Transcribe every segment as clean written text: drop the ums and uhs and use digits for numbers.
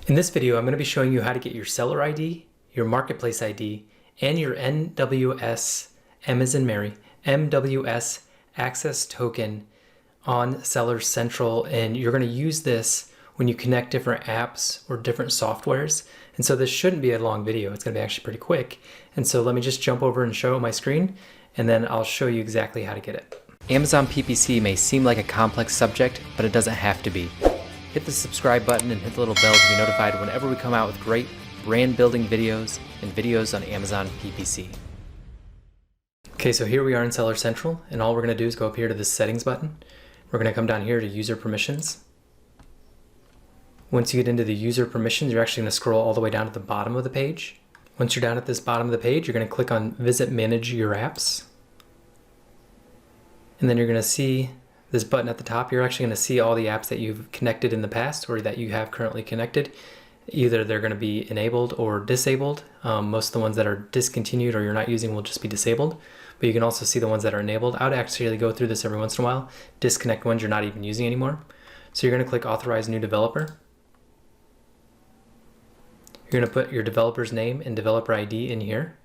In this video, I'm going to be showing you how to get your seller ID, your marketplace ID, and your MWS, M as in Mary, MWS access token on Seller Central. And you're going to use this when you connect different apps or different softwares. And so this shouldn't be a long video. It's going to be actually pretty quick. And so let me just jump over and show my screen, and then I'll show you exactly how to get it. Amazon PPC may seem like a complex subject, but it doesn't have to be. Hit the subscribe button and hit the little bell to be notified whenever we come out with great brand building videos and videos on Amazon PPC. Okay, so here we are in Seller Central, and all we're going to do is go up here to the settings button. We're going to come down here to user permissions. Once you get into the user permissions, you're actually going to scroll all the way down to the bottom of the page. Once you're down at this bottom of the page, you're going to click on Visit Manage Your Apps. And then you're going to see this button at the top. You're actually going to see all the apps that you've connected in the past or that you have currently connected. Either they're going to be enabled or disabled. Most of the ones that are discontinued or you're not using will just be disabled. But you can also see the ones that are enabled. I would actually go through this every once in a while. Disconnect ones you're not even using anymore. So you're going to click Authorize New Developer. You're going to put your developer's name and developer ID in here.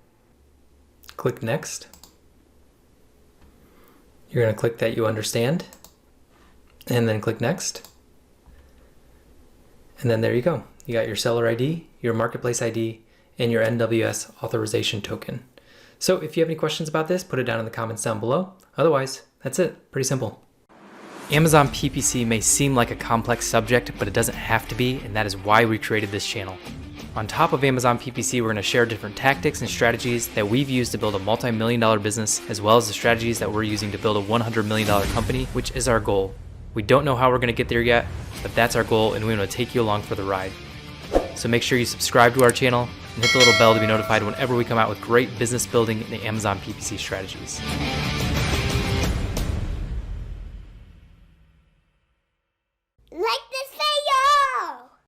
Click Next. You're going to click that you understand, and then click Next. And then there you go. You got your seller ID, your marketplace ID, and your MWS authorization token. So if you have any questions about this, put it down in the comments down below. Otherwise, that's it. Pretty simple. Amazon PPC may seem like a complex subject, but it doesn't have to be, and that is why we created this channel. On top of Amazon PPC, we're going to share different tactics and strategies that we've used to build a multi-million-dollar business, as well as the strategies that we're using to build a $100 million company, which is our goal. We don't know how we're going to get there yet, but that's our goal, and we want to take you along for the ride. So make sure you subscribe to our channel and hit the little bell to be notified whenever we come out with great business building and Amazon PPC strategies.